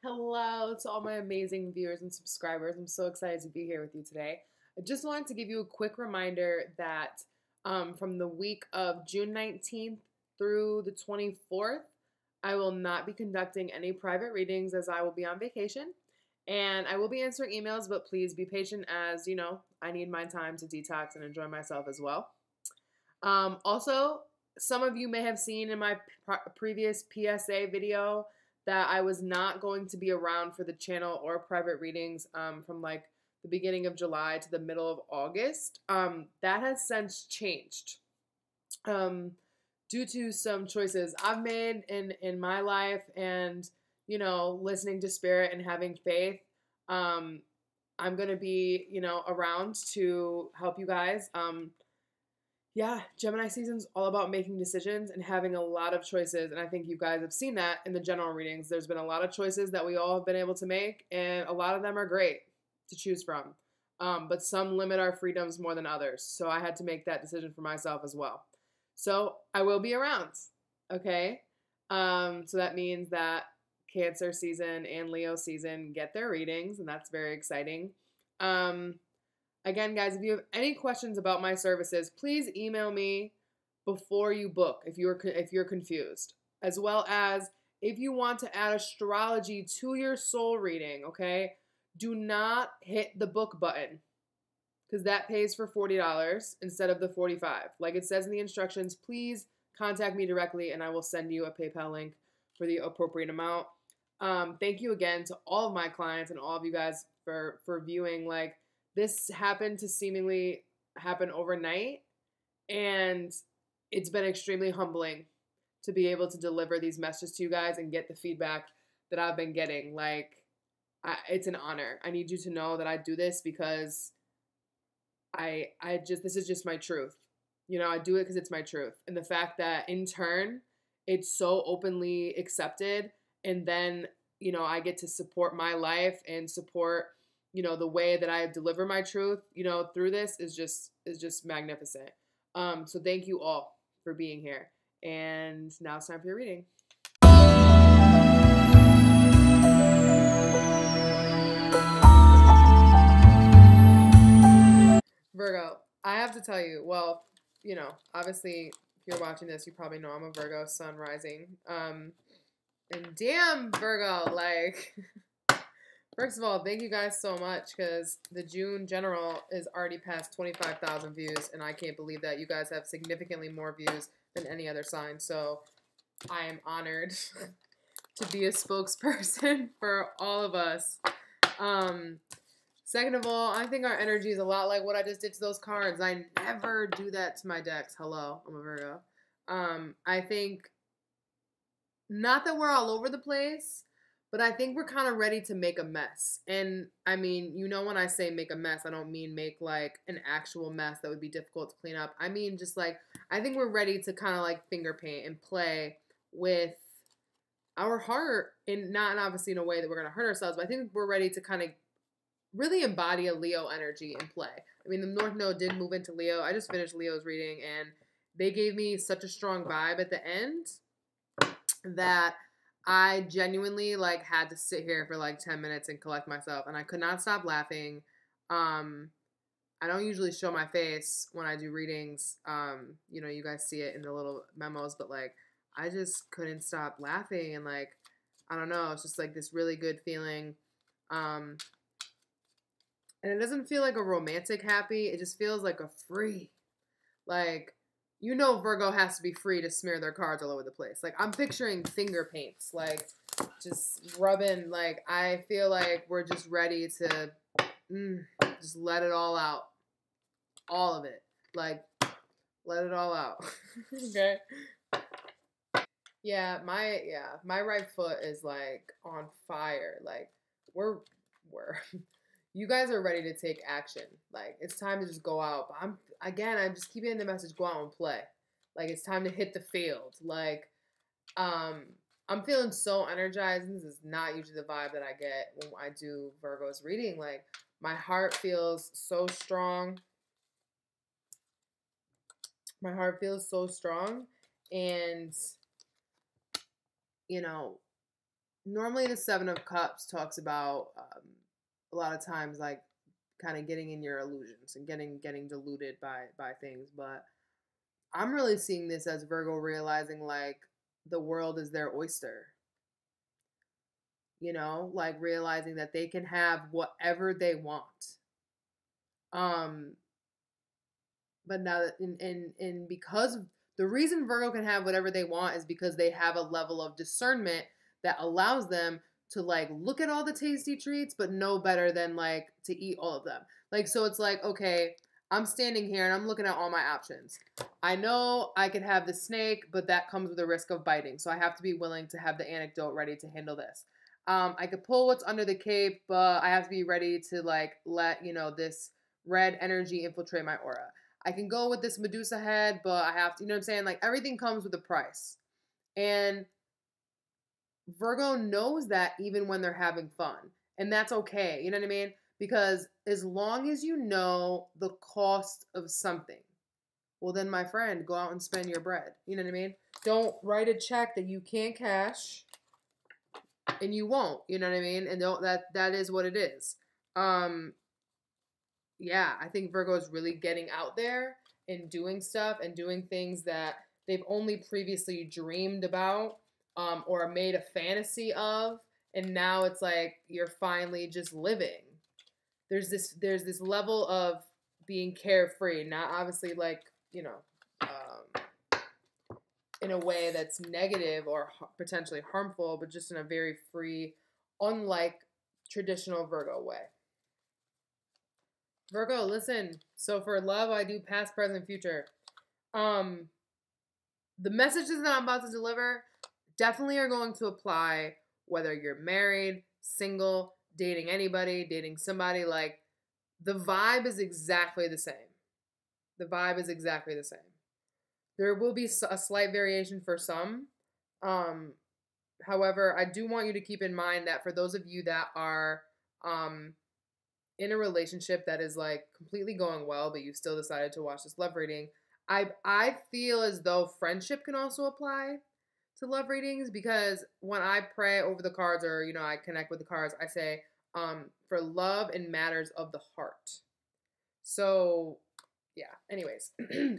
Hello to all my amazing viewers and subscribers. I'm so excited to be here with you today. I just wanted to give you a quick reminder that from the week of June 19th through the 24th, I will not be conducting any private readings as I will be on vacation. And I will be answering emails, but please be patient as, I need my time to detox and enjoy myself as well. Also, some of you may have seen in my previous PSA video that I was not going to be around for the channel or private readings from like the beginning of July to the middle of August. That has since changed due to some choices I've made in my life and, listening to spirit and having faith. I'm going to be, around to help you guys. Yeah, Gemini season's all about making decisions and having a lot of choices. And I think you guys have seen that in the general readings. There's been a lot of choices that we all have been able to make, and a lot of them are great to choose from. But some limit our freedoms more than others. So I had to make that decision for myself as well. So I will be around, okay? So that means that Cancer season and Leo season get their readings, and that's very exciting. Again, guys, if you have any questions about my services, please email me before you book if you're confused. As well as if you want to add astrology to your soul reading, okay? Do not hit the book button because that pays for $40 instead of the $45. Like it says in the instructions, please contact me directly and I will send you a PayPal link for the appropriate amount. Thank you again to all of my clients and all of you guys for viewing. Like, this happened to seemingly happen overnight, and it's been extremely humbling to be able to deliver these messages to you guys and get the feedback that I've been getting. Like, it's an honor. I need you to know that I do this because this is just my truth. I do it because it's my truth. And the fact that in turn, it's so openly accepted, and then, I get to support my life and support the way that I deliver my truth, through this is just magnificent. So thank you all for being here. And now it's time for your reading. Virgo, I have to tell you, well, obviously, if you're watching this, you probably know I'm a Virgo Sun rising. And damn, Virgo, like... First of all, thank you guys so much because the June general is already past 25,000 views, and I can't believe that you guys have significantly more views than any other sign. So I am honored to be a spokesperson for all of us. Second of all, I think our energy is a lot like what I just did to those cards. I never do that to my decks. Hello, I'm a Virgo. I think not that we're all over the place, but I think we're kind of ready to make a mess. And I mean, when I say make a mess, I don't mean make like an actual mess that would be difficult to clean up. I mean, just like, I think we're ready to kind of like finger paint and play with our heart, and not obviously in a way that we're going to hurt ourselves, but I think we're ready to kind of really embody a Leo energy and play. I mean, the North Node did move into Leo. I just finished Leo's reading, and they gave me such a strong vibe at the end that I genuinely like had to sit here for like 10 minutes and collect myself, and I could not stop laughing. I don't usually show my face when I do readings. You guys see it in the little memos, but like I just couldn't stop laughing, and like I don't know, it's just like this really good feeling. And it doesn't feel like a romantic happy, it just feels like a free. Like, Virgo has to be free to smear their cards all over the place. Like, I'm picturing finger paints, like, just rubbing. Like, I feel like we're just ready to just let it all out. All of it. Like, let it all out. Okay? Yeah, my right foot is, like, on fire. Like, we're you guys are ready to take action. Like, it's time to just go out. But I just keep getting the message, go out and play. Like, it's time to hit the field. Like, I'm feeling so energized. And this is not usually the vibe that I get when I do Virgo's reading. Like, my heart feels so strong. My heart feels so strong. And, normally the Seven of Cups talks about a lot of times like kind of getting in your illusions and getting deluded by things, but I'm really seeing this as Virgo realizing like the world is their oyster. You know, like realizing that they can have whatever they want. Um, but now that in because the reason Virgo can have whatever they want is because they have a level of discernment that allows them to like look at all the tasty treats but know better than like to eat all of them. Like so it's like, okay, I'm standing here and I'm looking at all my options. I know I could have the snake, but that comes with a risk of biting. So I have to be willing to have the antidote ready to handle this. I could pull what's under the cape, but I have to be ready to like let, you know, this red energy infiltrate my aura. I can go with this Medusa head, but I have to, you know what I'm saying? Like everything comes with a price. And Virgo knows that even when they're having fun. And that's okay. You know what I mean? Because as long as you know the cost of something, well, then, my friend, go out and spend your bread. You know what I mean? Don't write a check that you can't cash, and you won't. You know what I mean? And don't that is what it is. Yeah, I think Virgo is really getting out there and doing stuff and doing things that they've only previously dreamed about, or made a fantasy of, and now it's like you're finally just living. There's this level of being carefree, not obviously like, you know, in a way that's negative or potentially harmful, but just in a very free, unlike traditional Virgo way. Virgo, listen. So for love, I do past, present, future. The messages that I'm about to deliver definitely are going to apply whether you're married, single, dating anybody, dating somebody. Like, the vibe is exactly the same. The vibe is exactly the same. There will be a slight variation for some. However, I do want you to keep in mind that for those of you that are in a relationship that is like completely going well, but you still decided to watch this love reading, I feel as though friendship can also apply to love readings, because when I pray over the cards, or you know, I connect with the cards, I say for love and matters of the heart. So yeah, anyways,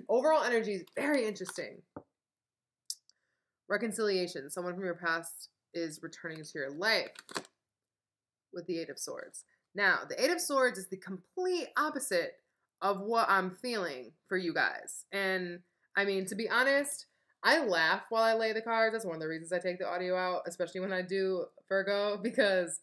overall energy is very interesting. Reconciliation. Someone from your past is returning into your life with the Eight of Swords. Now, the Eight of Swords is the complete opposite of what I'm feeling for you guys. And I mean, to be honest, I laugh while I lay the cards. That's one of the reasons I take the audio out, especially when I do Virgo, because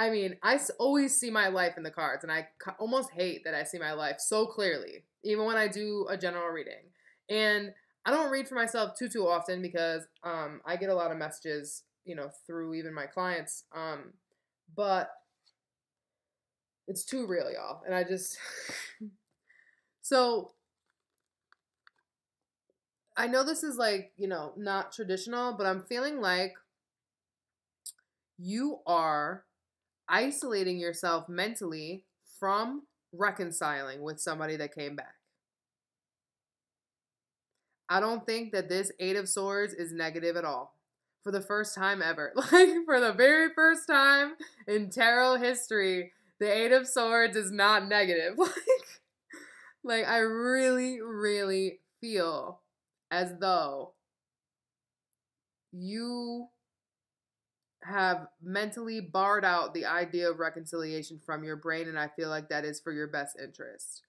I mean, I always see my life in the cards, and I almost hate that I see my life so clearly, even when I do a general reading. And I don't read for myself too often because I get a lot of messages, you know, through even my clients. But it's too real, y'all. And I just... So, I know this is like, you know, not traditional, but I'm feeling like you are isolating yourself mentally from reconciling with somebody that came back. I don't think that this Eight of Swords is negative at all. For the first time ever. Like, for the very first time in tarot history, the Eight of Swords is not negative. Like I really, really feel as though you have mentally barred out the idea of reconciliation from your brain, and I feel like that is for your best interest.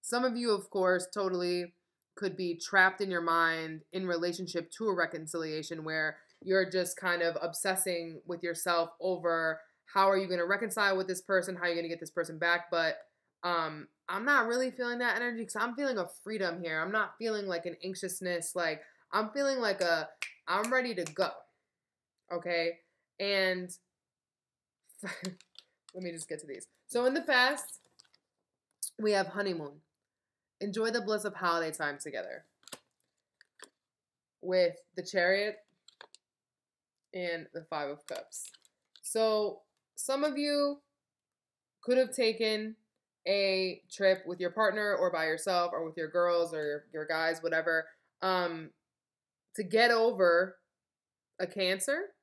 Some of you, of course, totally could be trapped in your mind in relationship to a reconciliation where you're just kind of obsessing with yourself over how are you going to reconcile with this person, how are you going to get this person back. But I'm not really feeling that energy, because I'm feeling a freedom here. I'm not feeling like an anxiousness. Like, I'm feeling like I'm ready to go. Okay? And let me just get to these. So in the past, we have honeymoon. Enjoy the bliss of holiday time together. With the Chariot and the Five of Cups. So some of you could have taken a trip with your partner or by yourself or with your girls or your guys, whatever, to get over a Cancer,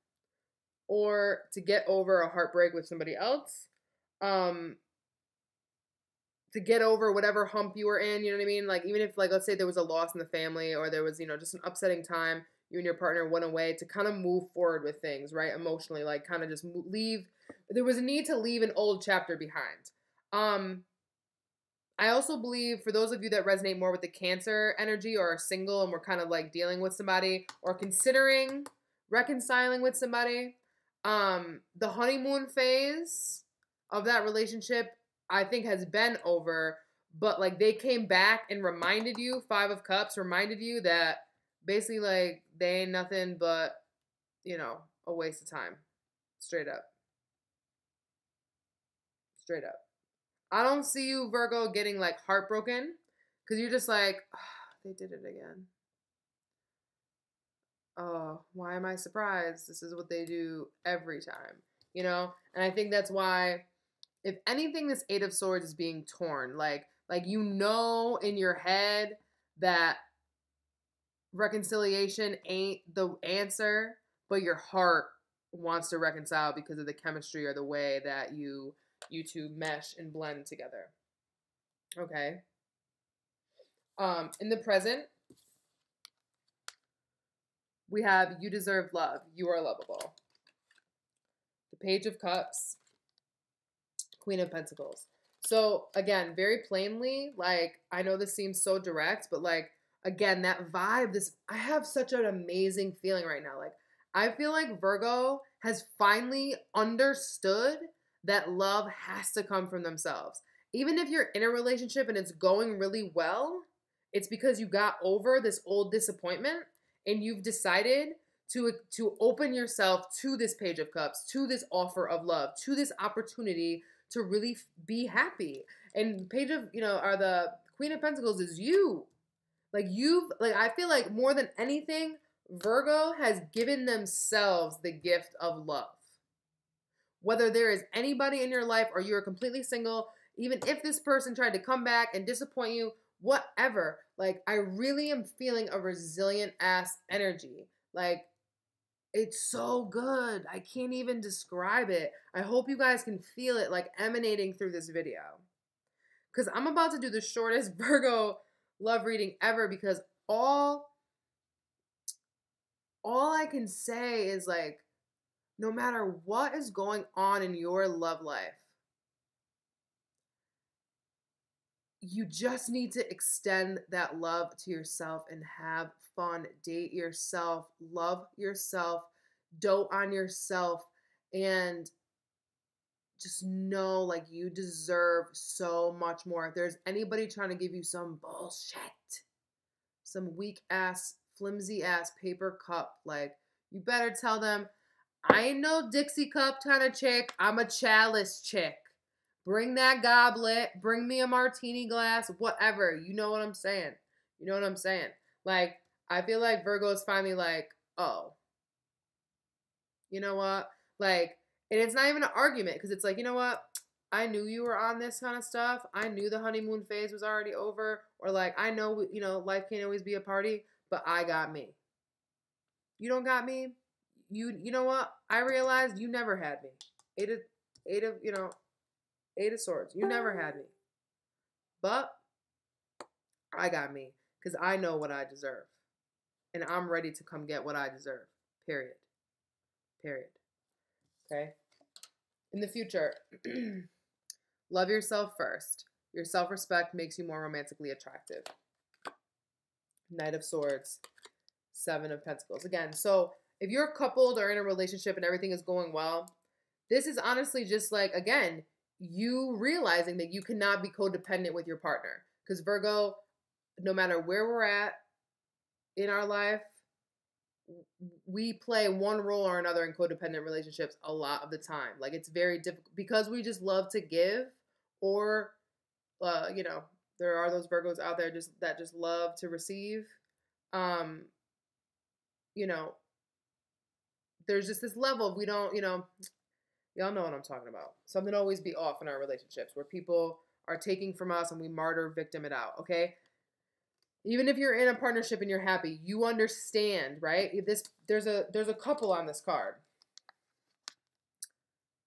or to get over a heartbreak with somebody else, to get over whatever hump you were in, you know what I mean? Like, even if, like, let's say there was a loss in the family, or there was, just an upsetting time, you and your partner went away, to kind of move forward with things, right? Emotionally, like, kind of just leave. There was a need to leave an old chapter behind. I also believe, for those of you that resonate more with the Cancer energy, or are single and we're kind of like dealing with somebody or considering reconciling with somebody, the honeymoon phase of that relationship, I think, has been over. But like, they came back and reminded you, Five of Cups reminded you that basically, like, they ain't nothing but, a waste of time. Straight up. Straight up. I don't see you, Virgo, getting like heartbroken, because you're just like, oh, they did it again. Oh, why am I surprised? This is what they do every time, And I think that's why, if anything, this Eight of Swords is being torn. Like in your head that reconciliation ain't the answer, but your heart wants to reconcile because of the chemistry or the way that you two mesh and blend together. Okay. In the present, we have you deserve love. You are lovable. The Page of Cups, Queen of Pentacles. So again, very plainly, like, I know this seems so direct, but like, again, that vibe, I have such an amazing feeling right now. Like, I feel like Virgo has finally understood that love has to come from themselves. Even if you're in a relationship and it's going really well, it's because you got over this old disappointment and you've decided to open yourself to this Page of Cups, to this offer of love, to this opportunity to really be happy. And Page of, or the Queen of Pentacles is you. Like, I feel like more than anything, Virgo has given themselves the gift of love. Whether there is anybody in your life or you're completely single, even if this person tried to come back and disappoint you, whatever, like, I really am feeling a resilient ass energy. Like, it's so good. I can't even describe it. I hope you guys can feel it, like, emanating through this video. Because I'm about to do the shortest Virgo love reading ever, because all I can say is, like, no matter what is going on in your love life, you just need to extend that love to yourself and have fun. Date yourself, love yourself, dote on yourself, and just know, like, you deserve so much more. If there's anybody trying to give you some bullshit, some weak ass, flimsy ass paper cup, like, you better tell them, I ain't no Dixie cup kind of chick. I'm a chalice chick. Bring that goblet. Bring me a martini glass. Whatever. You know what I'm saying. You know what I'm saying. Like, I feel like Virgo is finally like, oh, you know what? Like, and it's not even an argument, because it's like, you know what? I knew you were on this kind of stuff. I knew the honeymoon phase was already over. Or like, I know, life can't always be a party, but I got me. You don't got me? You know what? I realized you never had me. Eight of Swords. You never had me. But I got me, because I know what I deserve. And I'm ready to come get what I deserve. Period. Period. Okay? In the future, love yourself first. Your self-respect makes you more romantically attractive. Knight of Swords. Seven of Pentacles. Again, so if you're coupled or in a relationship and everything is going well, this is honestly just like, again, you realizing that you cannot be codependent with your partner. Because Virgo, no matter where we're at in our life, we play one role or another in codependent relationships a lot of the time. Like, it's very difficult because we just love to give, or, there are those Virgos out there that just love to receive. There's just this level of, we don't, y'all know what I'm talking about. Something always be off in our relationships where people are taking from us and we martyr victim it out, okay? Even if you're in a partnership and you're happy, you understand, right? There's a couple on this card.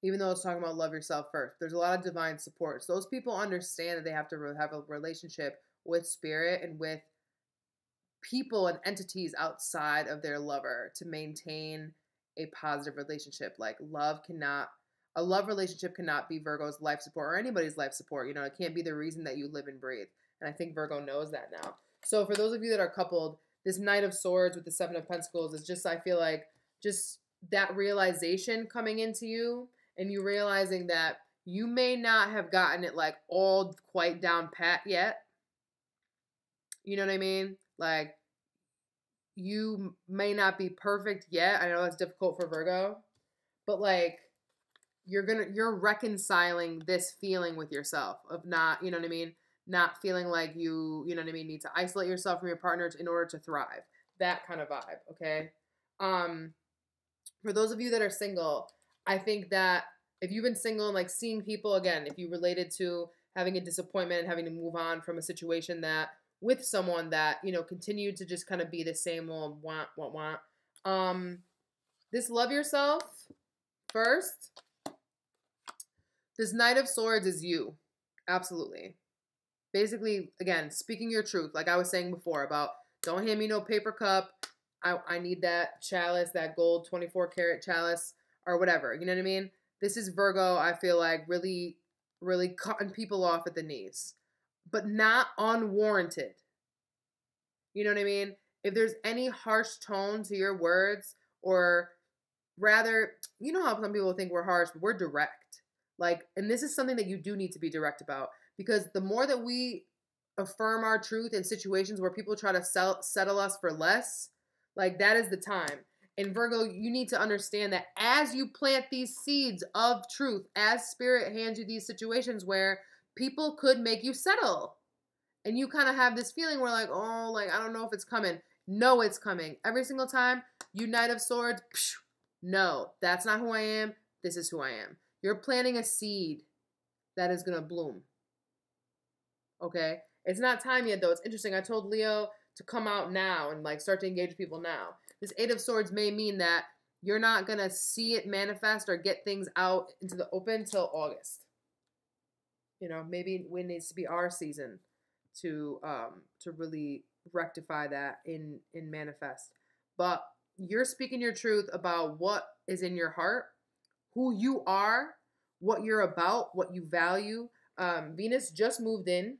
even though it's talking about love yourself first. There's a lot of divine support. So those people understand that they have to have a relationship with spirit and with people and entities outside of their lover to maintain a positive relationship. Like a love relationship cannot be Virgo's life support or anybody's life support. You know, it can't be the reason that you live and breathe. And I think Virgo knows that now. So for those of you that are coupled, this Knight of Swords with the Seven of Pentacles is just, I feel like, just that realization coming into you, and you realizing that you may not have gotten it like all quite down pat yet. You know what I mean? Like, you may not be perfect yet. I know that's difficult for Virgo, but like, you're reconciling this feeling with yourself of not, you know what I mean? Not feeling like you know what I mean, need to isolate yourself from your partner in order to thrive. That kind of vibe, okay? For those of you that are single, I think that if you've been single and like seeing people, again, if you related to having a disappointment and having to move on from a situation that with someone that, you know, continued to just kind of be the same old want. This love yourself first. This Knight of Swords is you. Absolutely. Basically, again, speaking your truth, like I was saying before about don't hand me no paper cup. I need that chalice, that gold 24 karat chalice or whatever. You know what I mean? This is Virgo, I feel like, really, really cutting people off at the knees, but not unwarranted. You know what I mean? If there's any harsh tone to your words, or rather, you know how some people think we're harsh, but we're direct. Like, and this is something that you do need to be direct about, because the more that we affirm our truth in situations where people try to settle us for less, like that is the time. And Virgo, you need to understand that as you plant these seeds of truth, as spirit hands you these situations where people could make you settle, and you kind of have this feeling where like, oh, like, I don't know if it's coming. No, it's coming. Every single time, you Knight of Swords, psh, no, that's not who I am. This is who I am. You're planting a seed that is going to bloom. Okay? It's not time yet, though. It's interesting. I told Leo to come out now and like start to engage with people now. This Eight of Swords may mean that you're not going to see it manifest or get things out into the open till August. You know, maybe it needs to be our season to really rectify that in manifest. But you're speaking your truth about what is in your heart, who you are, what you're about, what you value. Venus just moved in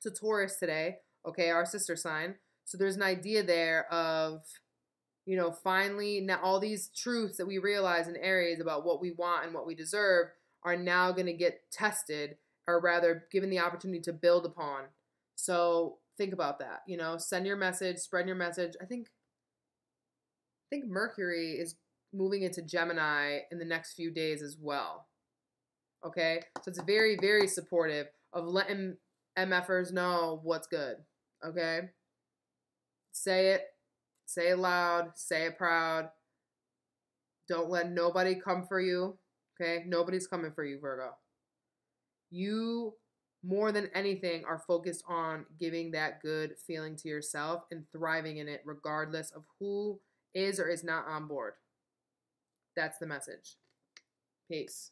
to Taurus today, okay, our sister sign. So there's an idea there of, you know, finally now all these truths that we realize in Aries about what we want and what we deserve are now going to get tested, or rather given the opportunity to build upon. So think about that, you know, send your message, spread your message. I think Mercury is moving into Gemini in the next few days as well. Okay? So it's very, very supportive of letting MFers know what's good. Okay? Say it. Say it loud. Say it proud. Don't let nobody come for you. Okay? Nobody's coming for you, Virgo. You, more than anything, are focused on giving that good feeling to yourself and thriving in it regardless of who is or is not on board. That's the message. Peace.